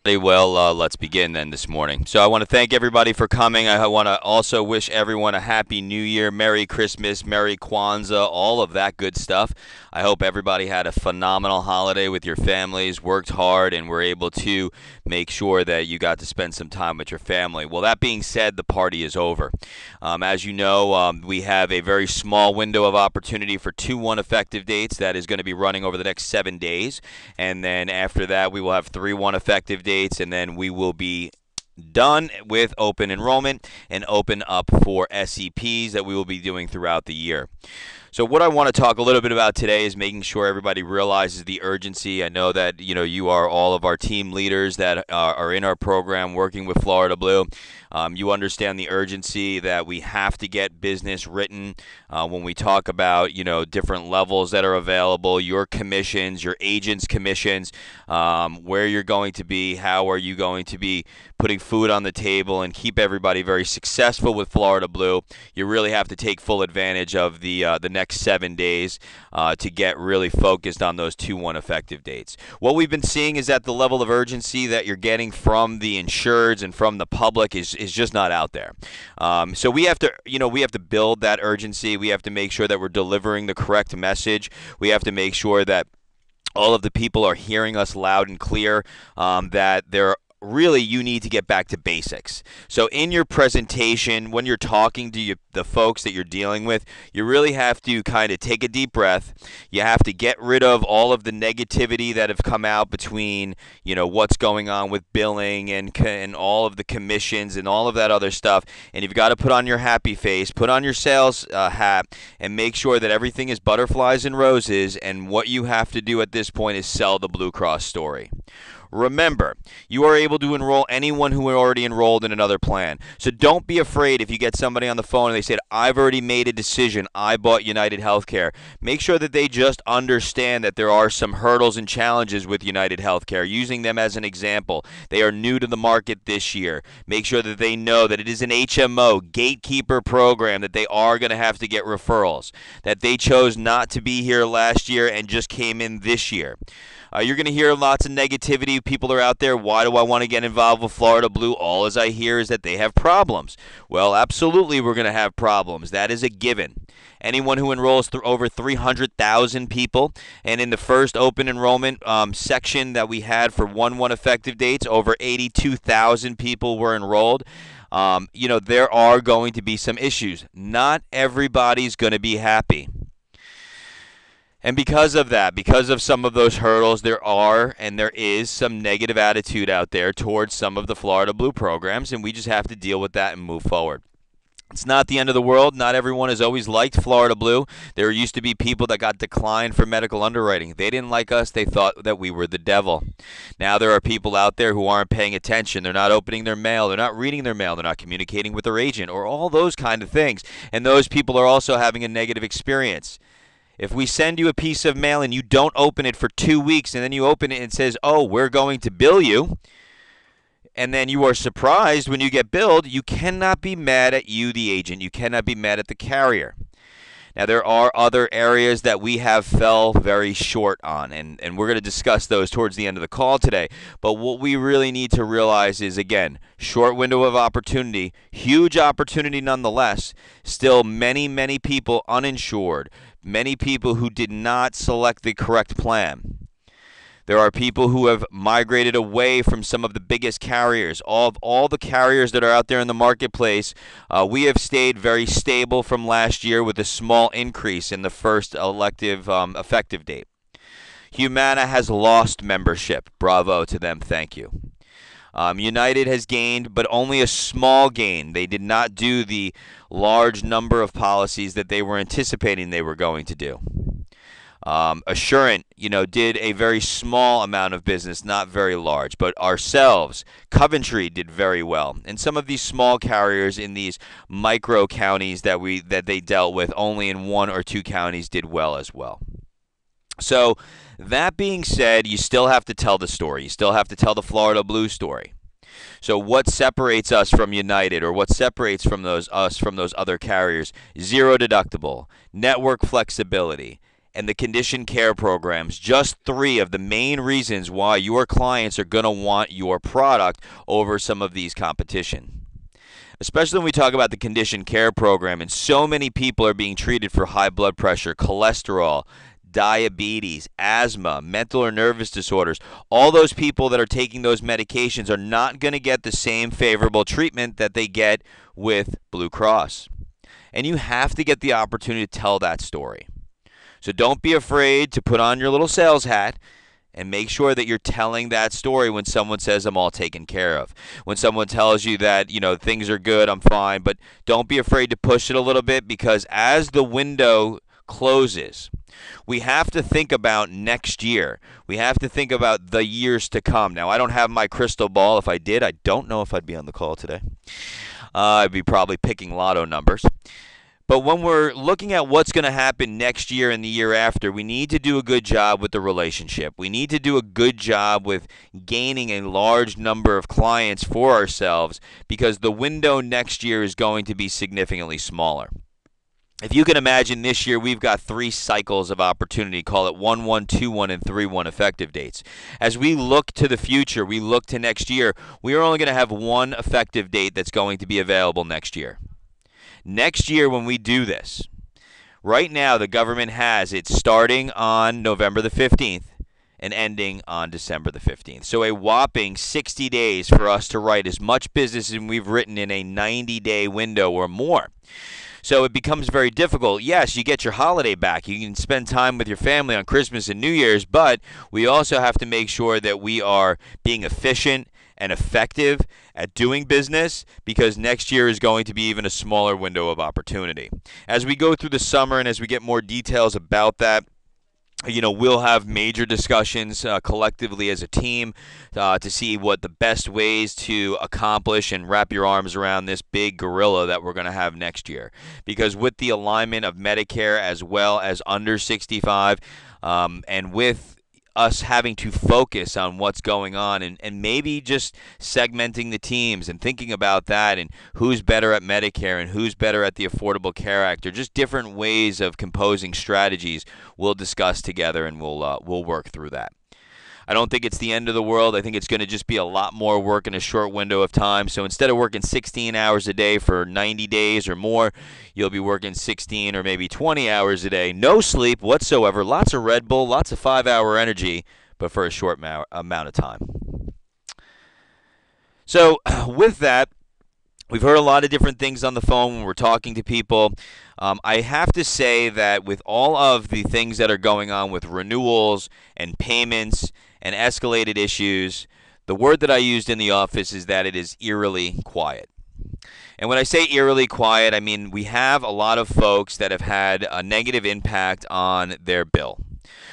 Well, let's begin then this morning. So I want to thank everybody for coming. I want to also wish everyone a happy new year, Merry Christmas, Merry Kwanzaa, all of that good stuff. I hope everybody had a phenomenal holiday with your families, worked hard, and were able to make sure that you got to spend some time with your family. Well, that being said, the party is over. As you know, we have a very small window of opportunity for 2-1 effective dates that is going to be running over the next 7 days. And then after that, we will have 3-1 effective dates, and then we will be done with open enrollment and open up for SEPs that we will be doing throughout the year. So what I want to talk a little bit about today is making sure everybody realizes the urgency. I know that you are all of our team leaders that are in our program working with Florida Blue. You understand the urgency that we have to get business written when we talk about different levels that are available, your commissions, your agents' commissions, where you're going to be, how are you going to be putting food on the table and keep everybody very successful with Florida Blue. You really have to take full advantage of the next 7 days to get really focused on those 2-1 effective dates. What we've been seeing is that the level of urgency that you're getting from the insureds and from the public is just not out there. So we have to build that urgency. We have to make sure that we're delivering the correct message. We have to make sure that all of the people are hearing us loud and clear, that they're really you need to get back to basics. So in your presentation, when you're talking to the folks that you're dealing with, you really have to kind of take a deep breath. You have to get rid of all of the negativity that have come out between, what's going on with billing and all of the commissions and all of that other stuff. And you've got to put on your happy face, put on your sales hat, and make sure that everything is butterflies and roses. And what you have to do at this point is sell the Blue Cross story. Remember, you are able to enroll anyone who are already enrolled in another plan. So don't be afraid if you get somebody on the phone and they said, I've already made a decision, I bought United Healthcare. Make sure that they just understand that there are some hurdles and challenges with United Healthcare, using them as an example. They are new to the market this year. Make sure that they know that it is an HMO, gatekeeper program, that they are going to have to get referrals, that they chose not to be here last year and just came in this year. You're going to hear lots of negativity. People are out there, why do I want to get involved with Florida Blue? All as I hear is that they have problems. Well, absolutely we're going to have problems. That is a given. Anyone who enrolls over 300,000 people, and in the first open enrollment section that we had for 1-1 effective dates, over 82,000 people were enrolled. There are going to be some issues. Not everybody's going to be happy. And because of that, because of some of those hurdles, there is some negative attitude out there towards some of the Florida Blue programs, and we just have to deal with that and move forward. It's not the end of the world. Not everyone has always liked Florida Blue. There used to be people that got declined for medical underwriting. They didn't like us. They thought that we were the devil. Now there are people out there who aren't paying attention. They're not opening their mail. They're not reading their mail. They're not communicating with their agent, or all those kind of things. And those people are also having a negative experience. If we send you a piece of mail and you don't open it for 2 weeks, and then you open it and it says, oh, we're going to bill you, and then you are surprised when you get billed, you cannot be mad at you, the agent. You cannot be mad at the carrier. Now, there are other areas that we have fell very short on, and we're going to discuss those towards the end of the call today. But what we really need to realize is, again, short window of opportunity, huge opportunity nonetheless, still many, many people uninsured, many people who did not select the correct plan. There are people who have migrated away from some of the biggest carriers. Of all the carriers that are out there in the marketplace, we have stayed very stable from last year with a small increase in the first elective effective date. Humana has lost membership. Bravo to them. Thank you. United has gained, but only a small gain. They did not do the large number of policies that they were anticipating they were going to do. Assurant, did a very small amount of business, not very large. But ourselves, Coventry did very well. And some of these small carriers in these micro counties that they dealt with, only in 1 or 2 counties, did well as well. So that being said, you still have to tell the story. You still have to tell the Florida Blue story. So what separates us from United, or what separates us from those other carriers? Zero deductible, network flexibility, and the condition care programs, just 3 of the main reasons why your clients are going to want your product over some of these competition. Especially when we talk about the condition care program, and so many people are being treated for high blood pressure, cholesterol, diabetes, asthma, mental or nervous disorders. All those people that are taking those medications are not going to get the same favorable treatment that they get with Blue Cross. And you have to get the opportunity to tell that story. So don't be afraid to put on your little sales hat and make sure that you're telling that story when someone says, I'm all taken care of. When someone tells you that, things are good, I'm fine. But don't be afraid to push it a little bit, because as the window closes, we have to think about next year. We have to think about the years to come. Now, I don't have my crystal ball. If I did, I don't know if I'd be on the call today. I'd be probably picking lotto numbers. But when we're looking at what's going to happen next year and the year after, we need to do a good job with the relationship. We need to do a good job with gaining a large number of clients for ourselves, because the window next year is going to be significantly smaller. If you can imagine, this year we've got 3 cycles of opportunity, call it 1-1, 2-1, and 3-1 effective dates. As we look to the future, we look to next year, we are only going to have 1 effective date that's going to be available next year. Next year when we do this, right now the government has it starting on November the 15th and ending on December the 15th. So a whopping 60 days for us to write as much business as we've written in a 90-day window or more. So it becomes very difficult. Yes, you get your holiday back. You can spend time with your family on Christmas and New Year's, but we also have to make sure that we are being efficient and effective at doing business, because next year is going to be even a smaller window of opportunity. As we go through the summer and as we get more details about that, we'll have major discussions collectively as a team to see what the best ways to accomplish and wrap your arms around this big gorilla that we're going to have next year. Because with the alignment of Medicare as well as under 65, and with us having to focus on what's going on, and maybe just segmenting the teams and thinking about that, and who's better at Medicare and who's better at the Affordable Care Act, or just different ways of composing strategies, we'll discuss together, and we'll work through that. I don't think it's the end of the world. I think it's going to just be a lot more work in a short window of time. So instead of working 16 hours a day for 90 days or more, you'll be working 16 or maybe 20 hours a day. No sleep whatsoever. Lots of Red Bull, lots of 5-hour energy, but for a short amount of time. So with that, we've heard a lot of different things on the phone when we're talking to people. I have to say that with all of the things that are going on with renewals and payments and escalated issues, the word that I used in the office is that it is eerily quiet. And when I say eerily quiet, I mean we have a lot of folks that have had a negative impact on their bill.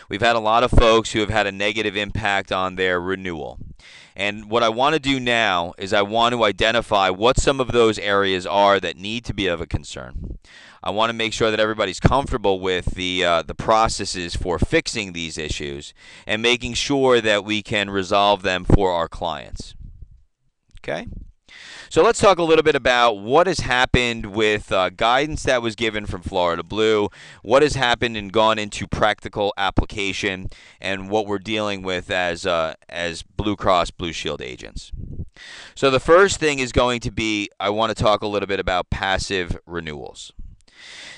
We've had a lot of folks who have had a negative impact on their renewal. And what I want to do now is I want to identify what some of those areas are that need to be of a concern. I want to make sure that everybody's comfortable with the processes for fixing these issues and making sure that we can resolve them for our clients. Okay? So let's talk a little bit about what has happened with guidance that was given from Florida Blue, what has happened and gone into practical application, and what we're dealing with as Blue Cross Blue Shield agents. So the first thing is going to be, I want to talk a little bit about passive renewals.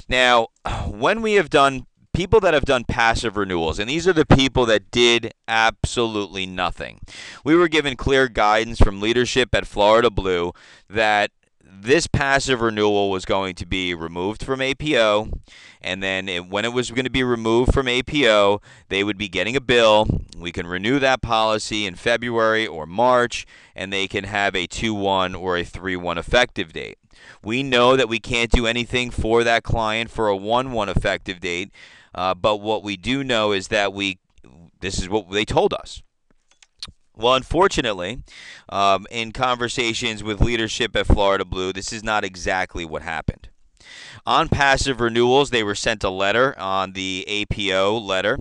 Now, when we have done people that have done passive renewals, and these are the people that did absolutely nothing. We were given clear guidance from leadership at Florida Blue that this passive renewal was going to be removed from APO, and then when it was going to be removed from APO, they would be getting a bill. We can renew that policy in February or March, and they can have a 2-1 or a 3-1 effective date. We know that we can't do anything for that client for a 1-1 effective date, but what we do know is that this is what they told us. Well, unfortunately, in conversations with leadership at Florida Blue, this is not exactly what happened. On passive renewals, they were sent a letter on the APO letter.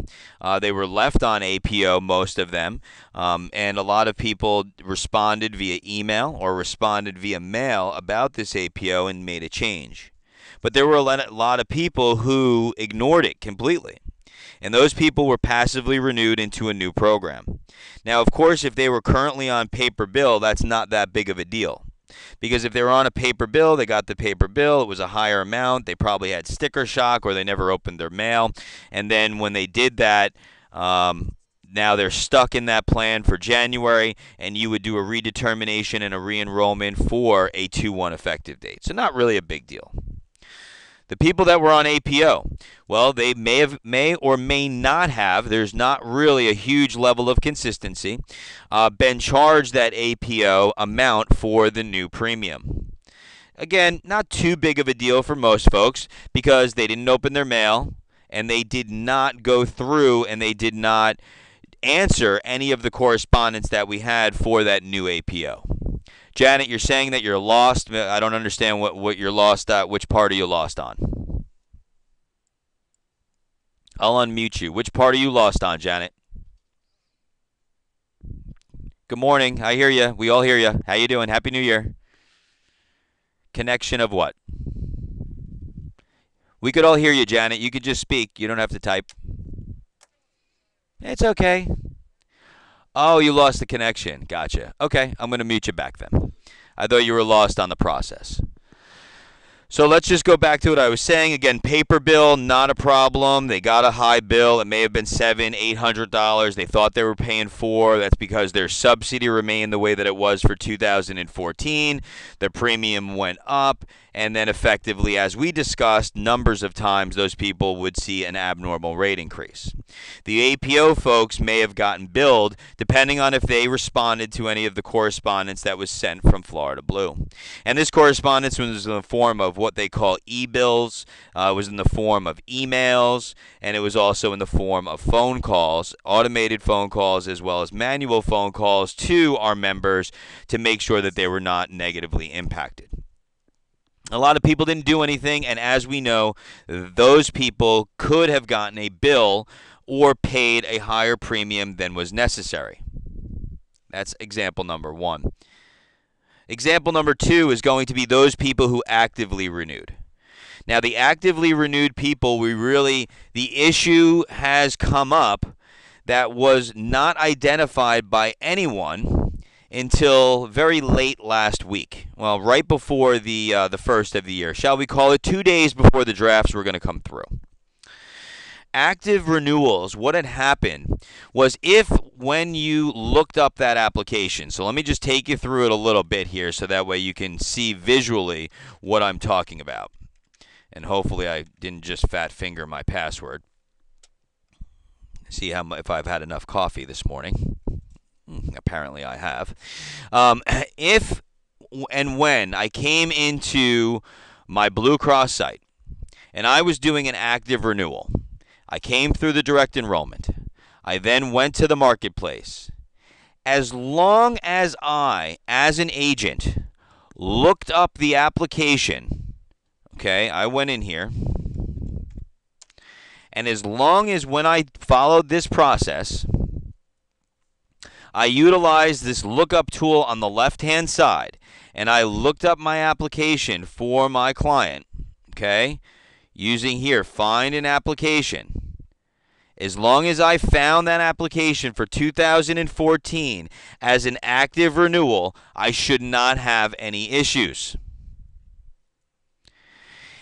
They were left on APO, most of them, and a lot of people responded via email or responded via mail about this APO and made a change. But there were a lot of people who ignored it completely. And those people were passively renewed into a new program. Now, of course, if they were currently on paper bill, that's not that big of a deal. Because if they were on a paper bill, they got the paper bill, it was a higher amount, they probably had sticker shock or they never opened their mail. And then when they did that, now they're stuck in that plan for January, and you would do a redetermination and a re-enrollment for a 2/1 effective date. So not really a big deal. The people that were on APO, well, they may or may not have, there's not really a huge level of consistency, been charged that APO amount for the new premium. Again, not too big of a deal for most folks because they didn't open their mail and they did not go through and they did not answer any of the correspondence that we had for that new APO. Janet, you're saying that you're lost. I don't understand what you're lost at. Which part are you lost on? I'll unmute you. Which part are you lost on, Janet? Good morning. I hear you. We all hear you. How you doing? Happy New Year. Connection of what? We could all hear you, Janet. You could just speak. You don't have to type. It's okay. Oh, you lost the connection. Gotcha. Okay, I'm going to mute you back then. I thought you were lost on the process. So let's just go back to what I was saying. Again, paper bill, not a problem. They got a high bill. It may have been $700, $800. They thought they were paying $400. That's because their subsidy remained the way that it was for 2014. The premium went up. And then effectively, as we discussed, numbers of times those people would see an abnormal rate increase. The APO folks may have gotten billed depending on if they responded to any of the correspondence that was sent from Florida Blue. And this correspondence was in the form of what they call e-bills, was in the form of emails, and it was also in the form of phone calls, automated phone calls, as well as manual phone calls to our members to make sure that they were not negatively impacted. A lot of people didn't do anything, and as we know, those people could have gotten a bill or paid a higher premium than was necessary. That's example number one. Example number two is going to be those people who actively renewed. Now, the actively renewed people, the issue has come up that was not identified by anyone until very late last week. Well, right before the first of the year. Shall we call it 2 days before the drafts were going to come through. Active renewals, what had happened was when you looked up that application, so let me just take you through it a little bit here so that way you can see visually what I'm talking about. And hopefully I didn't just fat finger my password. See if I've had enough coffee this morning. Apparently I have. If and when I came into my Blue Cross site and I was doing an active renewal, I came through the direct enrollment. I then went to the marketplace. As long as I, as an agent, looked up the application, okay, I went in here, and as long as when I followed this process, I utilized this lookup tool on the left-hand side, and I looked up my application for my client, okay, using here, find an application. As long as I found that application for 2014 as an active renewal, I should not have any issues.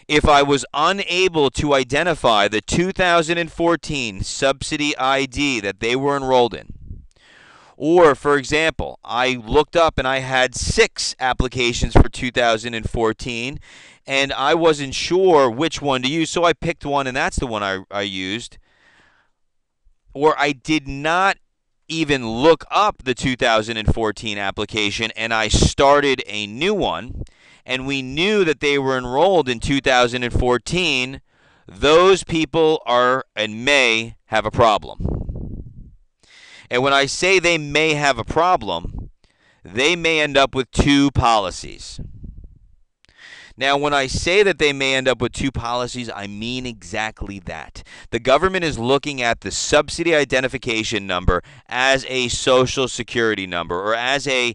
If I was unable to identify the 2014 subsidy ID that they were enrolled in, or, for example, I looked up and I had 6 applications for 2014, and I wasn't sure which one to use, so I picked one, and that's the one I used. Or I did not even look up the 2014 application, and I started a new one, and we knew that they were enrolled in 2014, those people are and may have a problem. And when I say they may have a problem, they may end up with 2 policies. Now, when I say that they may end up with 2 policies, I mean exactly that. The government is looking at the subsidy identification number as a social security number or as a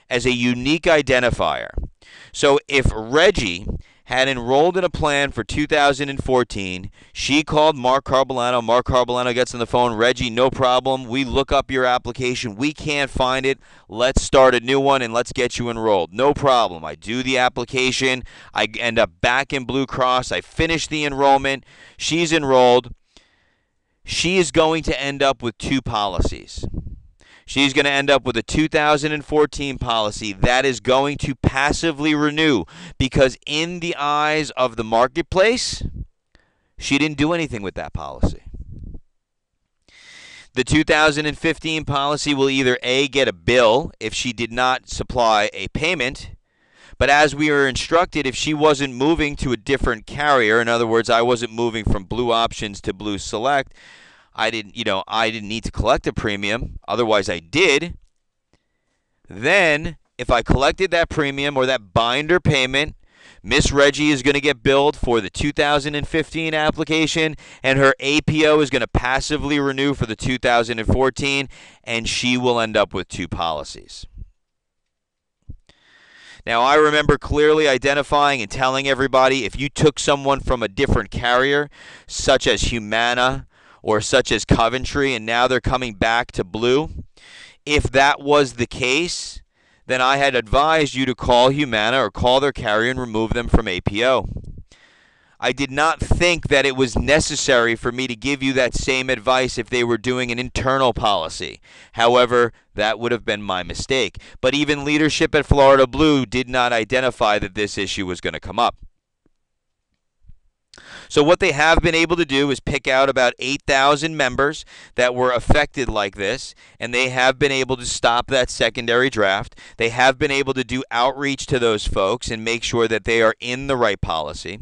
unique identifier. So if Reggie had enrolled in a plan for 2014. She called Mark Carbellano. Mark Carbellano gets on the phone. Reggie, no problem. We look up your application. We can't find it. Let's start a new one and let's get you enrolled. No problem. I do the application. I end up back in Blue Cross. I finish the enrollment. She's enrolled. She is going to end up with 2 policies. She's going to end up with a 2014 policy that is going to passively renew because in the eyes of the marketplace, she didn't do anything with that policy. The 2015 policy will either A, get a bill if she did not supply a payment, but as we were instructed, if she wasn't moving to a different carrier, in other words, I wasn't moving from Blue Options to Blue Select, I didn't need to collect a premium. Otherwise, I did. Then, if I collected that premium or that binder payment, Miss Reggie is going to get billed for the 2015 application, and her APO is going to passively renew for the 2014, and she will end up with 2 policies. Now, I remember clearly identifying and telling everybody if you took someone from a different carrier, such as Humana, or such as Coventry, and now they're coming back to Blue, if that was the case, then I had advised you to call Humana or call their carrier and remove them from APO. I did not think that it was necessary for me to give you that same advice if they were doing an internal policy. However, that would have been my mistake. But even leadership at Florida Blue did not identify that this issue was going to come up. So what they have been able to do is pick out about 8,000 members that were affected like this, and they have been able to stop that secondary draft. They have been able to do outreach to those folks and make sure that they are in the right policy.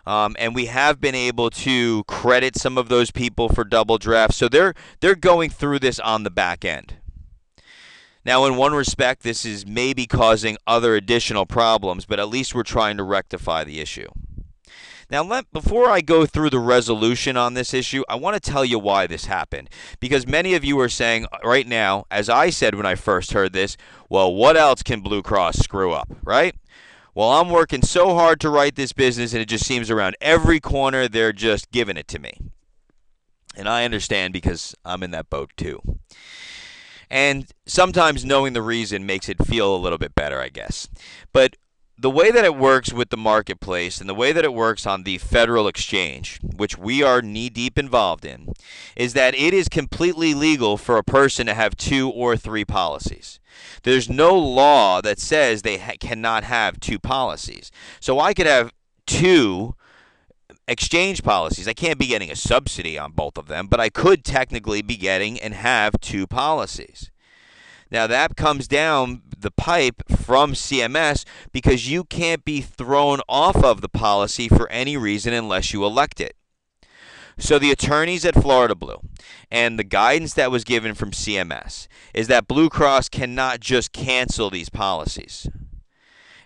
And we have been able to credit some of those people for double drafts. So they're going through this on the back end. Now, in one respect, this is maybe causing other additional problems, but at least we're trying to rectify the issue. Now, before I go through the resolution on this issue, I want to tell you why this happened. Because many of you are saying right now, as I said when I first heard this, well, what else can Blue Cross screw up, right? Well, I'm working so hard to write this business, and it just seems around every corner they're just giving it to me. And I understand because I'm in that boat too. And sometimes knowing the reason makes it feel a little bit better, I guess. But the way that it works with the marketplace and the way that it works on the Federal Exchange, which we are knee-deep involved in, is that it is completely legal for a person to have 2 or 3 policies. There's no law that says they cannot have 2 policies. So I could have 2 exchange policies. I can't be getting a subsidy on both of them, but I could technically be getting and have 2 policies. Now, that comes down the pipe from CMS because you can't be thrown off of the policy for any reason unless you elect it. So the attorneys at Florida Blue and the guidance that was given from CMS is that Blue Cross cannot just cancel these policies.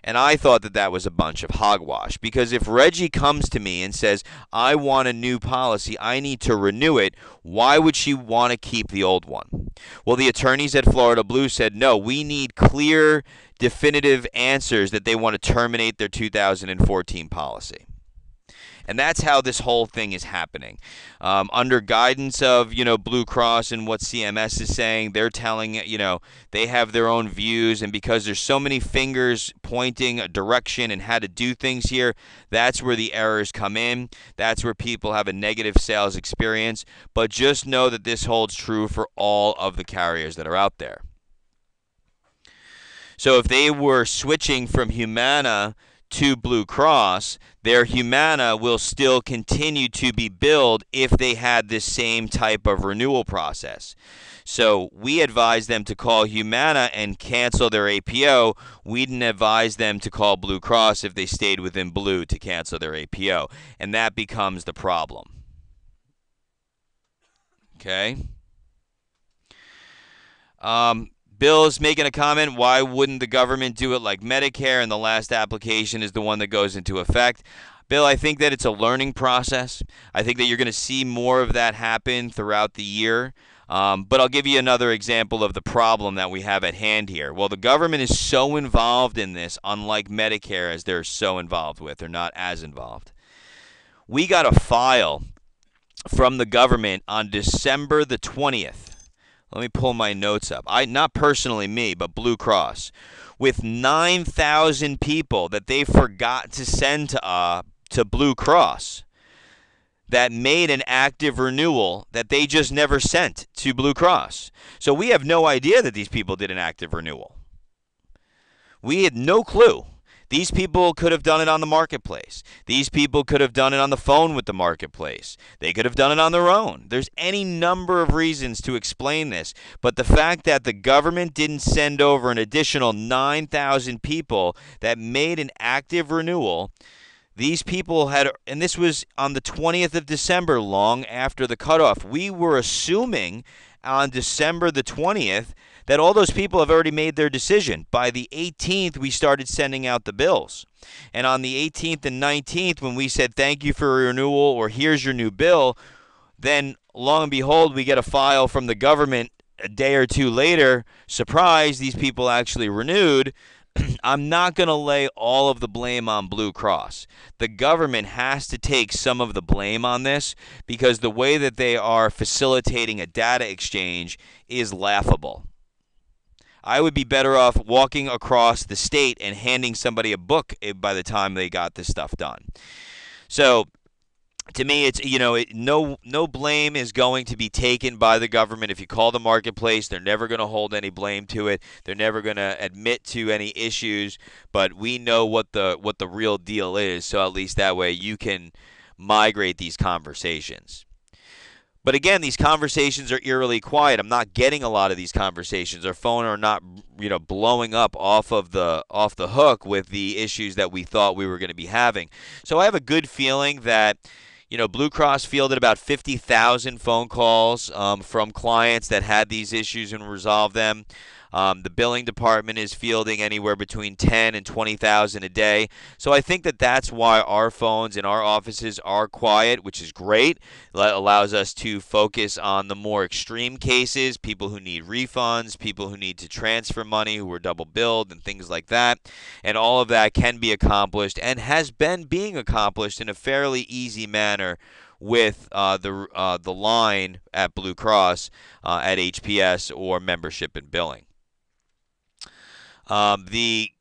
And I thought that that was a bunch of hogwash because if Reggie comes to me and says, I want a new policy, I need to renew it, why would she want to keep the old one? Well, the attorneys at Florida Blue said, no, we need clear, definitive answers that they want to terminate their 2014 policy. And that's how this whole thing is happening. Under guidance of, Blue Cross and what CMS is saying, they're telling, they have their own views. And because there's so many fingers pointing a direction and how to do things here, that's where the errors come in. That's where people have a negative sales experience. But just know that this holds true for all of the carriers that are out there. So if they were switching from Humana to Blue Cross, their Humana will still continue to be billed if they had this same type of renewal process. So we advise them to call Humana and cancel their APO. We didn't advise them to call Blue Cross if they stayed within Blue to cancel their APO. And that becomes the problem. Okay? Bill's making a comment, why wouldn't the government do it like Medicare and the last application is the one that goes into effect? Bill, I think that it's a learning process. I think that you're going to see more of that happen throughout the year. But I'll give you another example of the problem that we have at hand here. Well, the government is so involved in this, unlike Medicare, as they're so involved with. They're not as involved. We got a file from the government on December the 20th. Let me pull my notes up. Not personally me, but Blue Cross, with 9,000 people that they forgot to send to Blue Cross that made an active renewal that they just never sent to Blue Cross. So we have no idea that these people did an active renewal. We had no clue. These people could have done it on the marketplace. These people could have done it on the phone with the marketplace. They could have done it on their own. There's any number of reasons to explain this. But the fact that the government didn't send over an additional 9,000 people that made an active renewal, these people had, and this was on the 20th of December, long after the cutoff. We were assuming on December the 20th that all those people have already made their decision. By the 18th, we started sending out the bills. And on the 18th and 19th, when we said thank you for your renewal or here's your new bill, then lo and behold, we get a file from the government a day or two later. Surprise, these people actually renewed. I'm not going to lay all of the blame on Blue Cross. The government has to take some of the blame on this because the way that they are facilitating a data exchange is laughable. I would be better off walking across the state and handing somebody a book by the time they got this stuff done. So to me, it's no blame is going to be taken by the government. If you call the marketplace, they're never going to hold any blame to it. They're never going to admit to any issues. But we know what the real deal is, so at least that way you can migrate these conversations. But again, these conversations are eerily quiet. I'm not getting a lot of these conversations. Our phone are not, blowing up off the hook with the issues that we thought we were going to be having. So I have a good feeling that, Blue Cross fielded about 50,000 phone calls from clients that had these issues and resolved them. The billing department is fielding anywhere between 10 and 20,000 a day. So I think that that's why our phones in our offices are quiet, which is great. That allows us to focus on the more extreme cases, people who need refunds, people who need to transfer money, who are double billed, and things like that. And all of that can be accomplished and has been being accomplished in a fairly easy manner with the line at Blue Cross, at HPS, or membership and billing. The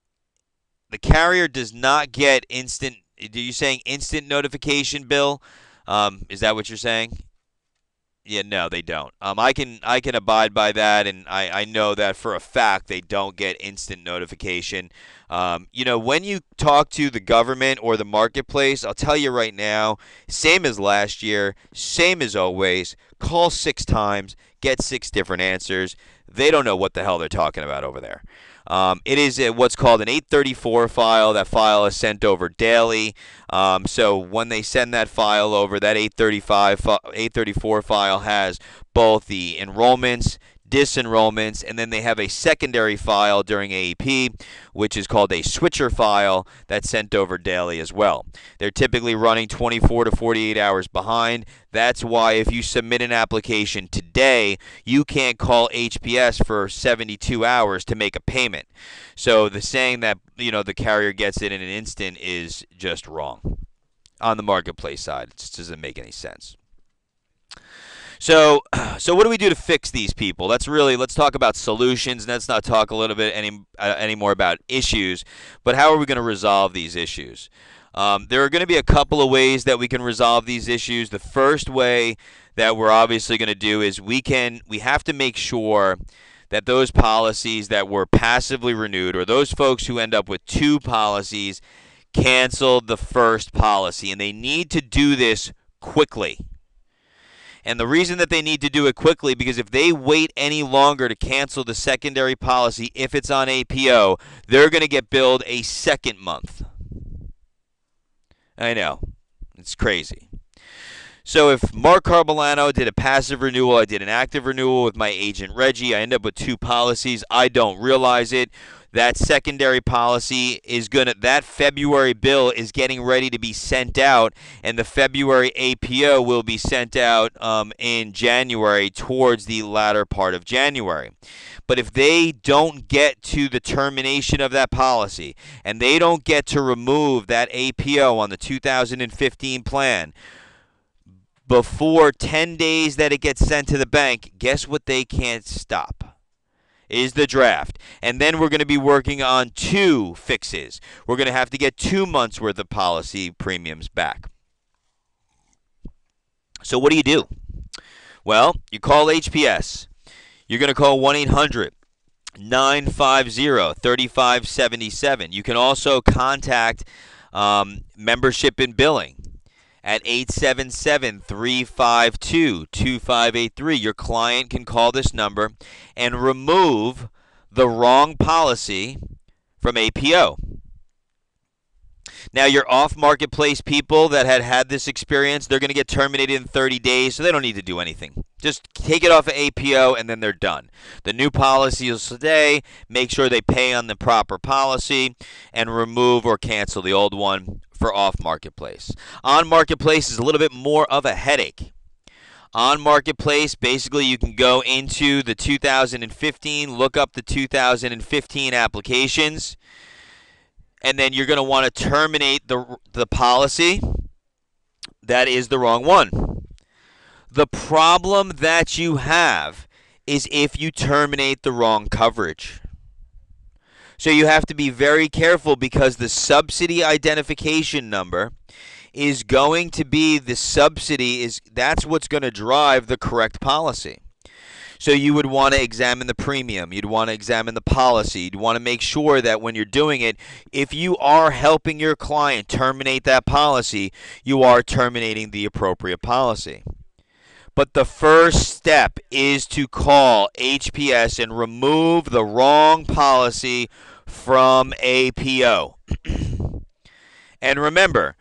carrier does not get instant. Are you saying instant notification, Bill? Is that what you're saying? Yeah, no, they don't. I can abide by that, and I know that for a fact they don't get instant notification. When you talk to the government or the marketplace, I'll tell you right now, same as last year, same as always, call 6 times, get 6 different answers. They don't know what the hell they're talking about over there. It is what's called an 834 file. That file is sent over daily. So when they send that file over, that 834 file has both the enrollments, disenrollments, and then they have a secondary file during AEP, which is called a switcher file that's sent over daily as well. They're typically running 24 to 48 hours behind. That's why if you submit an application today, you can't call HPS for 72 hours to make a payment. So the saying that, the carrier gets it in an instant is just wrong on the marketplace side. It just doesn't make any sense. So what do we do to fix these people? Let's talk about solutions, and let's not talk a little bit any more about issues, but how are we going to resolve these issues? There are going to be a couple of ways that we can resolve these issues. The first way that we're obviously going to do is we have to make sure that those policies that were passively renewed, or those folks who end up with 2 policies, canceled the first policy, and they need to do this quickly. And the reason that they need to do it quickly, because if they wait any longer to cancel the secondary policy, if it's on APO, they're going to get billed a second month. I know. It's crazy. So if Mark Carbellano did a passive renewal, I did an active renewal with my agent Reggie, I end up with 2 policies, I don't realize it. that secondary policy is that February bill is getting ready to be sent out, and the February APO will be sent out in January, towards the latter part of January. But if they don't get to the termination of that policy, and they don't get to remove that APO on the 2015 plan before 10 days that it gets sent to the bank, guess what they can't stop? Is the draft. And then we're going to be working on 2 fixes. We're going to have to get 2 months worth of policy premiums back. So what do? Well, you call HPS. You're going to call 1-800-950-3577. You can also contact Membership and Billing at 877-352-2583. Your client can call this number and remove the wrong policy from APO. Now, your off-marketplace people that had this experience, they're going to get terminated in 30 days, so they don't need to do anything. Just take it off of APO, and then they're done. The new policy is today. Make sure they pay on the proper policy and remove or cancel the old one for off-marketplace. On-marketplace is a little bit more of a headache. On-marketplace, basically you can go into the 2015, look up the 2015 applications, and then you're going to want to terminate the policy that is the wrong one. The problem that you have is if you terminate the wrong coverage. So you have to be very careful, because the subsidy identification number is going to be that's what's going to drive the correct policy. So you would want to examine the premium. You'd want to examine the policy. You'd want to make sure that when you're doing it, if you are helping your client terminate that policy, you are terminating the appropriate policy. But the first step is to call HPS and remove the wrong policy from APO. And remember,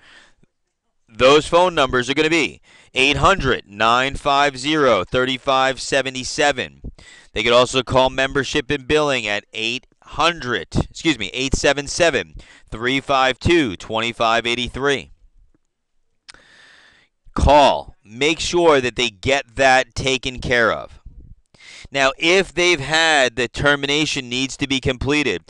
those phone numbers are going to be 800-950-3577. They could also call Membership and Billing at 877-352-2583. Call. Make sure that they get that taken care of. Now, if they've had the termination needs to be completed,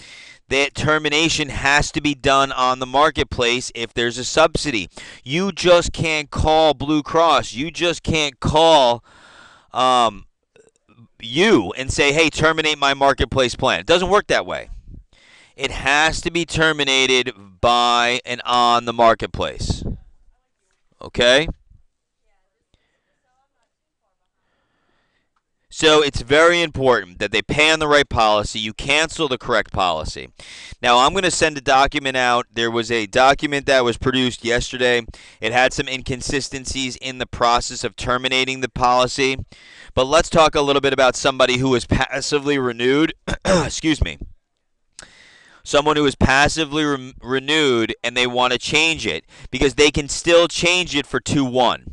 that termination has to be done on the marketplace if there's a subsidy. You just can't call Blue Cross. You just can't call you and say, hey, terminate my marketplace plan. It doesn't work that way. It has to be terminated by and on the marketplace. Okay? So it's very important that they pay on the right policy. You cancel the correct policy. Now, I'm going to send a document out. There was a document that was produced yesterday. It had some inconsistencies in the process of terminating the policy. But let's talk a little bit about somebody who was passively renewed. Excuse me. Someone who is passively renewed and they want to change it, because they can still change it for 2-1.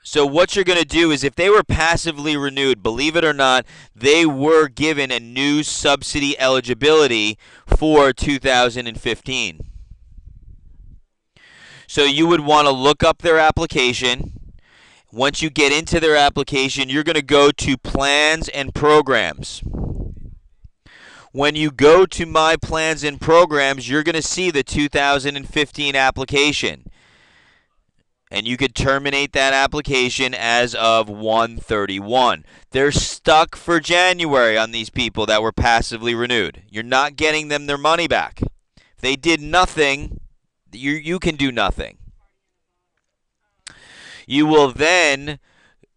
So what you're going to do is, if they were passively renewed, believe it or not, they were given a new subsidy eligibility for 2015. So you would want to look up their application. Once you get into their application, you're going to go to Plans and Programs. When you go to My Plans and Programs, you're going to see the 2015 application. And you could terminate that application as of 1/31. They're stuck for January on these people that were passively renewed. You're not getting them their money back. If they did nothing, you can do nothing. You will then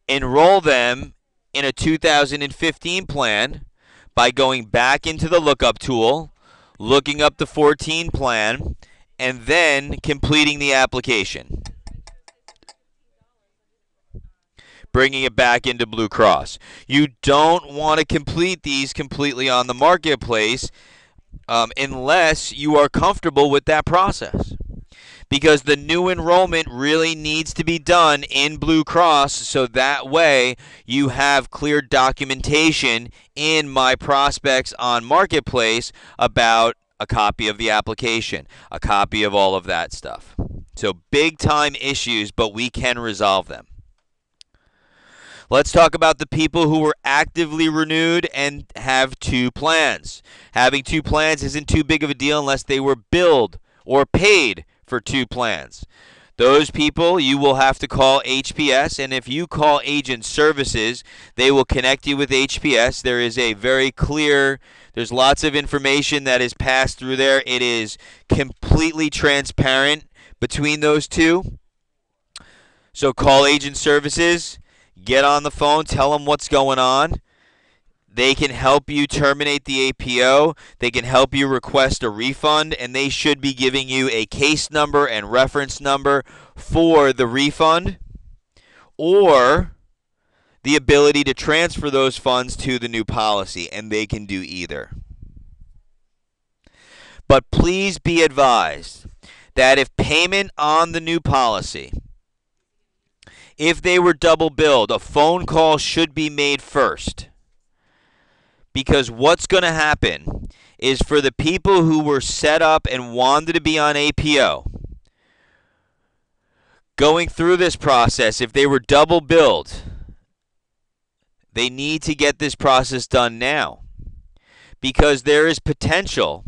enroll them in a 2015 plan by going back into the lookup tool, looking up the 14 plan, and then completing the application. Bringing it back into Blue Cross. You don't want to complete these completely on the marketplace unless you are comfortable with that process. because the new enrollment really needs to be done in Blue Cross, so that way you have clear documentation in My Prospects on Marketplace about a copy of the application, a copy of all of that stuff. So big time issues, but we can resolve them. Let's talk about the people who were actively renewed and have two plans. Having two plans isn't too big of a deal unless they were billed or paid for two plans. Those people, you will have to call HPS, and if you call Agent Services, they will connect you with HPS. There is a very clear, there's lots of information that is passed through there. It is completely transparent between those two. So call Agent Services, get on the phone, tell them what's going on. They can help you terminate the APO. They can help you request a refund, and they should be giving you a case number and reference number for the refund or the ability to transfer those funds to the new policy, and they can do either. But please be advised that if payment on the new policy, if they were double billed, a phone call should be made first. Because what's going to happen is for the people who were set up and wanted to be on APO, going through this process, if they were double billed, they need to get this process done now. Because there is potential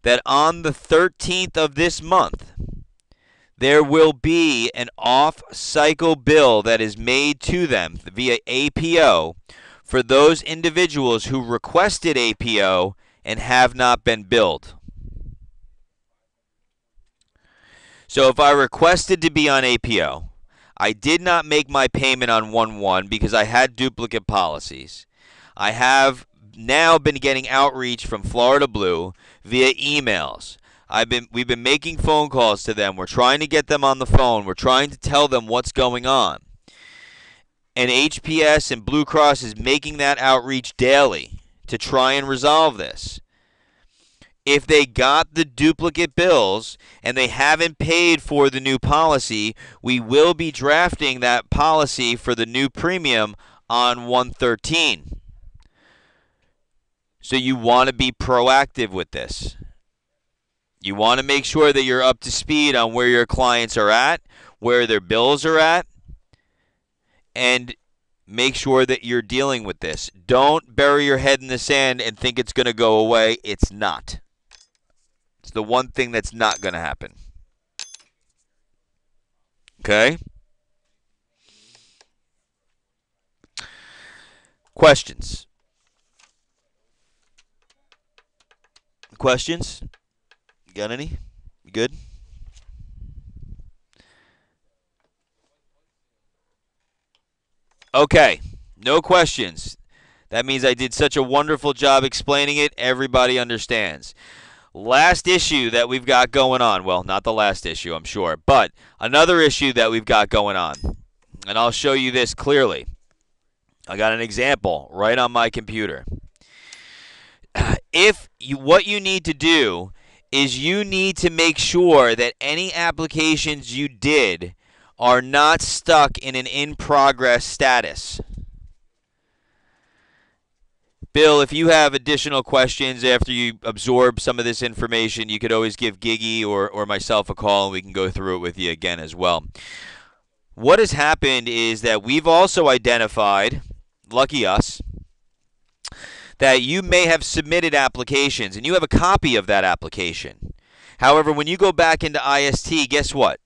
that on the 13th of this month, there will be an off-cycle bill that is made to them via APO for those individuals who requested APO and have not been billed. So if I requested to be on APO, I did not make my payment on 1/1 because I had duplicate policies. I have now been getting outreach from Florida Blue via emails. We've been making phone calls to them. We're trying to get them on the phone. We're trying to tell them what's going on. And HPS and Blue Cross is making that outreach daily to try and resolve this. If they got the duplicate bills and they haven't paid for the new policy, we will be drafting that policy for the new premium on 1/13. So you want to be proactive with this. You want to make sure that you're up to speed on where your clients are at, where their bills are at, and make sure that you're dealing with this. Don't bury your head in the sand and think it's going to go away. It's not. It's the one thing that's not going to happen. Okay? Questions? Questions? You got any? You good? Okay, no questions. That means I did such a wonderful job explaining it, everybody understands. Last issue that we've got going on. Well, not the last issue, I'm sure, but another issue that we've got going on. And I'll show you this clearly. I got an example right on my computer. What you need to do is you need to make sure that any applications you did are not stuck in an in-progress status. Bill, if you have additional questions after you absorb some of this information, you could always give Giggy or myself a call and we can go through it with you again as well. What has happened is that we've also identified, lucky us, that you may have submitted applications and you have a copy of that application. However, when you go back into IST, guess what?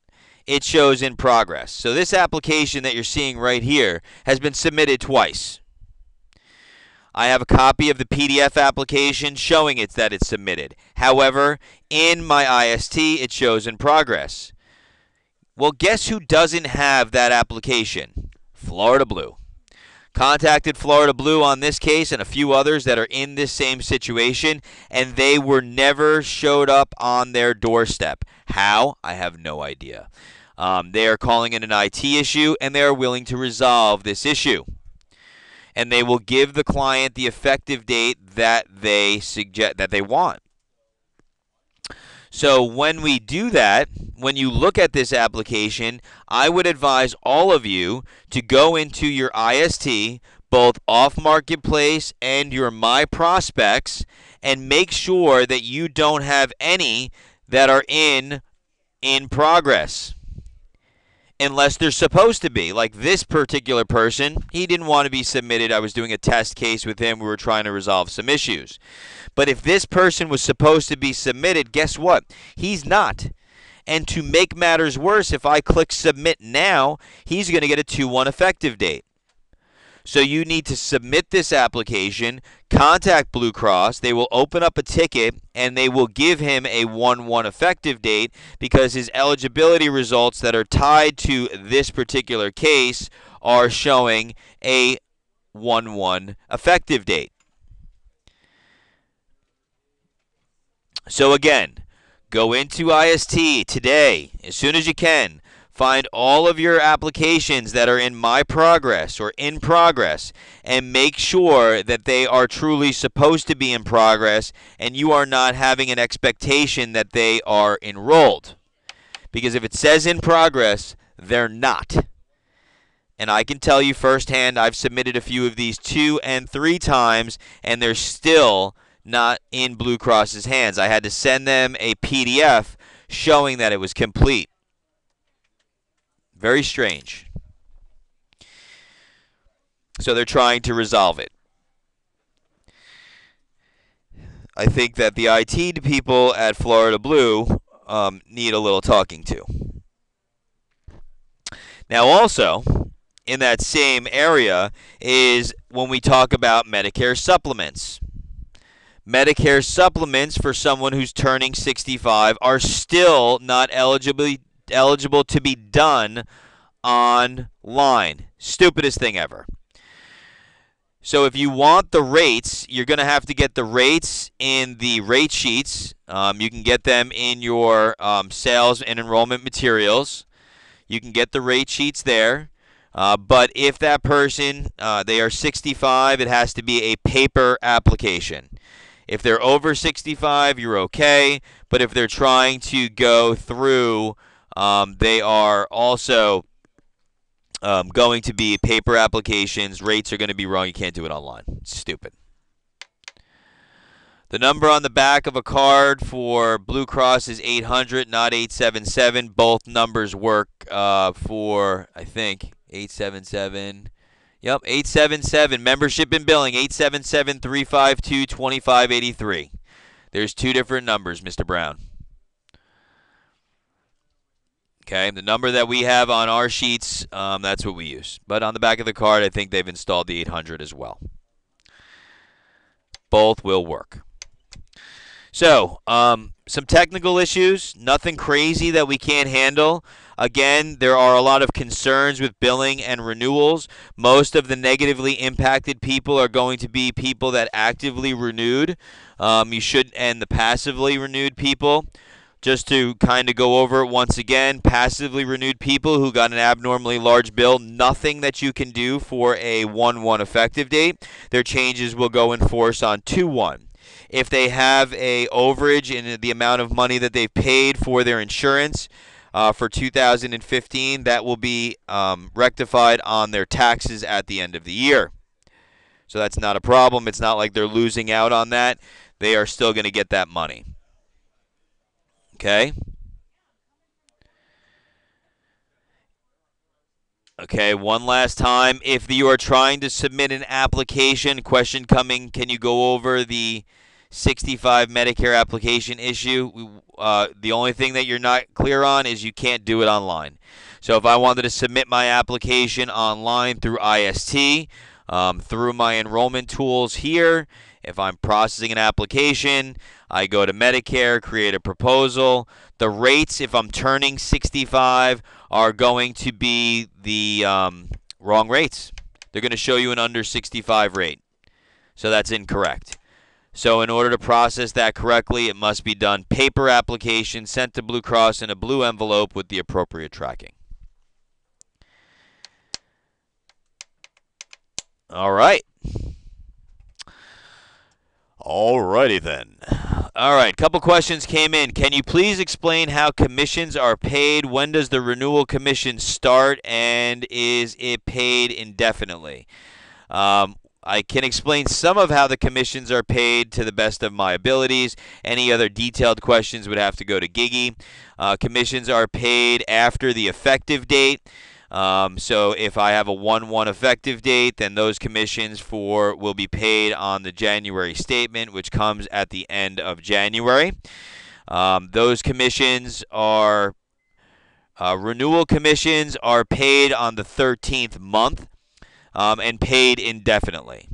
It shows in progress. So this application that you're seeing right here has been submitted twice. I have a copy of the PDF application showing that it's submitted. However, in my IST, it shows in progress. Well, guess who doesn't have that application? Florida Blue. Contacted Florida Blue on this case and a few others that are in this same situation, and they were never showed up on their doorstep. How? I have no idea. They are calling it an IT issue, and they are willing to resolve this issue. And they will give the client the effective date that they suggest that they want. So when we do that, when you look at this application, I would advise all of you to go into your IST, both off marketplace and your My Prospects, and make sure that you don't have any that are in progress unless they're supposed to be. Like this particular person, he didn't want to be submitted. I was doing a test case with him. We were trying to resolve some issues. But if this person was supposed to be submitted, guess what? He's not. And to make matters worse, if I click submit now, he's going to get a 2/1 effective date. So you need to submit this application, contact Blue Cross, they will open up a ticket, and they will give him a 1/1 effective date because his eligibility results that are tied to this particular case are showing a 1/1 effective date. So again, go into IST today as soon as you can. Find all of your applications that are in My Progress or in progress and make sure that they are truly supposed to be in progress and you are not having an expectation that they are enrolled. Because if it says in progress, they're not. And I can tell you firsthand, I've submitted a few of these 2 and 3 times and they're still not in Blue Cross's hands. I had to send them a PDF showing that it was complete. Very strange. So they're trying to resolve it. I think that the IT people at Florida Blue need a little talking to. Now also, in that same area is when we talk about Medicare supplements. Medicare supplements for someone who's turning 65 are still not eligible to be done online. Stupidest thing ever. So if you want the rates, you're going to have to get the rates in the rate sheets. You can get them in your sales and enrollment materials. You can get the rate sheets there. But if that person, they are 65, it has to be a paper application. If they're over 65, you're okay. But if they're trying to go through, they are also going to be paper applications. Rates are going to be wrong. You can't do it online. It's stupid. The number on the back of a card for Blue Cross is 800, not 877. Both numbers work for, I think, 877. Yep, 877. Membership and billing, 877-352-2583. There's 2 different numbers, Mr. Brown. Okay, the number that we have on our sheets, that's what we use. But on the back of the card, I think they've installed the 800 as well. Both will work. So, some technical issues, nothing crazy that we can't handle. Again, there are a lot of concerns with billing and renewals. Most of the negatively impacted people are going to be people that actively renewed. And the passively renewed people. Just to kind of go over it once again, passively renewed people who got an abnormally large bill, nothing that you can do for a 1/1 effective date. Their changes will go in force on 2/1. If they have a overage in the amount of money that they've paid for their insurance for 2015, that will be rectified on their taxes at the end of the year. So that's not a problem. It's not like they're losing out on that. They are still going to get that money. Okay? Okay, one last time. If you are trying to submit an application, question coming, can you go over the 65 Medicare application issue? The only thing that you're not clear on is you can't do it online. So if I wanted to submit my application online through IST, through my enrollment tools here, if I'm processing an application, I go to Medicare, create a proposal. The rates, if I'm turning 65, are going to be the wrong rates. They're going to show you an under 65 rate. So that's incorrect. So in order to process that correctly, it must be done paper application, sent to Blue Cross in a blue envelope with the appropriate tracking. All right. Alrighty then. All right, couple questions came in. Can you please explain how commissions are paid? When does the renewal commission start, and is it paid indefinitely? I can explain some of how the commissions are paid to the best of my abilities. Any other detailed questions would have to go to Gigi. Commissions are paid after the effective date. So if I have a 1/1 effective date, then those commissions will be paid on the January statement, which comes at the end of January. Those commissions are renewal commissions are paid on the 13th month and paid indefinitely.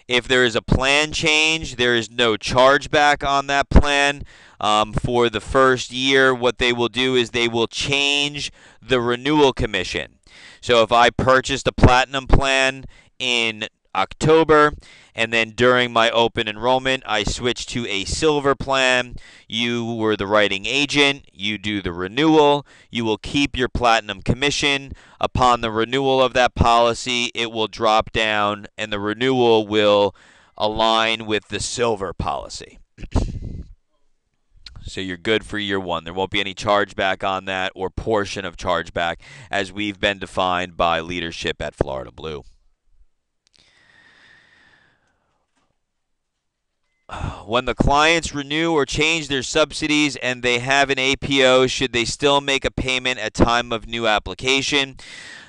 If there is a plan change, there is no chargeback on that plan. For the first year, what they will do is they will change the renewal commission. So if I purchased a platinum plan in October, and then during my open enrollment, I switched to a silver plan. You were the writing agent. You do the renewal. You will keep your platinum commission. Upon the renewal of that policy, it will drop down, and the renewal will align with the silver policy. So you're good for year one. There won't be any chargeback on that or portion of chargeback as we've been defined by leadership at Florida Blue. When the clients renew or change their subsidies and they have an APO, should they still make a payment at time of new application?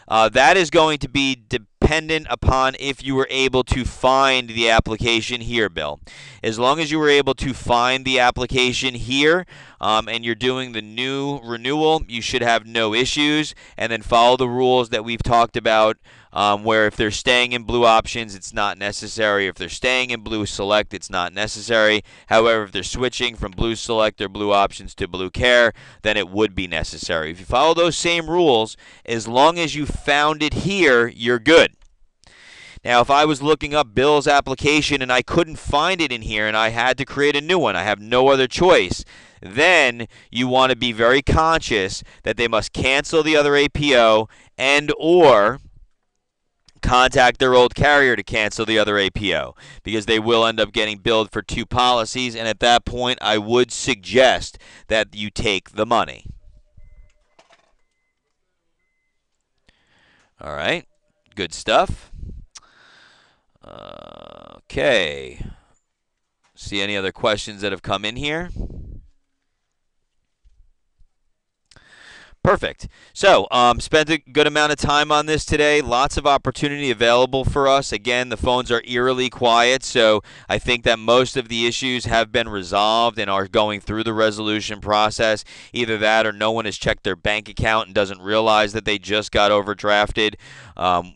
That is going to be dependent upon if you were able to find the application here, Bill. As long as you were able to find the application here and you're doing the new renewal, you should have no issues. And then follow the rules that we've talked about, where if they're staying in Blue Options, it's not necessary. If they're staying in Blue Select, it's not necessary. However, if they're switching from Blue Select or Blue Options to Blue Care, then it would be necessary. If you follow those same rules, as long as you found it here, you're good. Now, if I was looking up Bill's application and I couldn't find it in here and I had to create a new one, I have no other choice, then you want to be very conscious that they must cancel the other APO and or contact their old carrier to cancel the other APO, because they will end up getting billed for two policies, and at that point I would suggest that you take the money. All right, good stuff. Okay. See any other questions that have come in here? Perfect. So, spent a good amount of time on this today. Lots of opportunity available for us. Again, the phones are eerily quiet, so I think that most of the issues have been resolved and are going through the resolution process. Either that or no one has checked their bank account and doesn't realize that they just got overdrafted.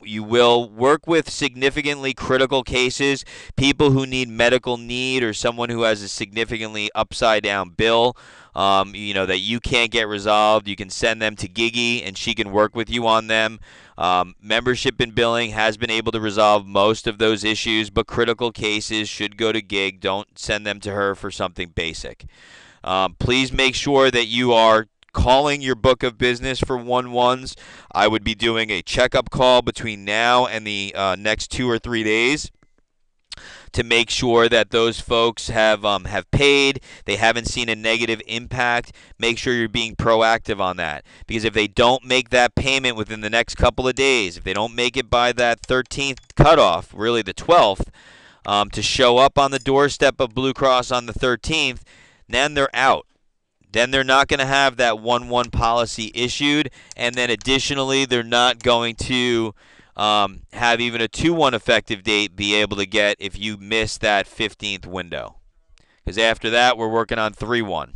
You will work with significantly critical cases, people who need medical need or someone who has a significantly upside down bill. That you can't get resolved. You can send them to Gigi, and she can work with you on them. Membership and billing has been able to resolve most of those issues, but critical cases should go to Gig. Don't send them to her for something basic. Please make sure that you are calling your book of business for 1/1s. I would be doing a checkup call between now and the next 2 or 3 days to make sure that those folks have paid, they haven't seen a negative impact. Make sure you're being proactive on that, because if they don't make that payment within the next couple of days, if they don't make it by that 13th cutoff, really the 12th, to show up on the doorstep of Blue Cross on the 13th, then they're out. Then they're not going to have that 1/1 policy issued, and then additionally, they're not going to have even a 2/1 effective date be able to get if you miss that 15th window. Because after that, we're working on 3/1.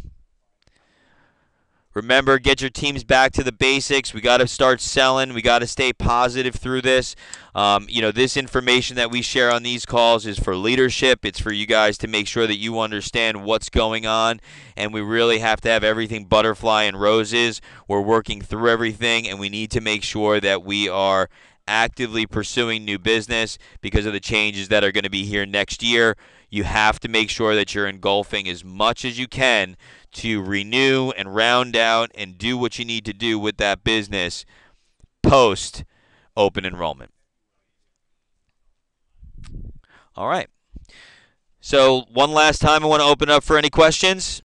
Remember, get your teams back to the basics. We got to start selling. We got to stay positive through this. This information that we share on these calls is for leadership. It's for you guys to make sure that you understand what's going on, and we really have to have everything butterfly and roses. We're working through everything, and we need to make sure that we are actively pursuing new business because of the changes that are going to be here next year. You have to make sure that you're engulfing as much as you can to renew and round out and do what you need to do with that business post open enrollment. All right. So one last time, I want to open up for any questions.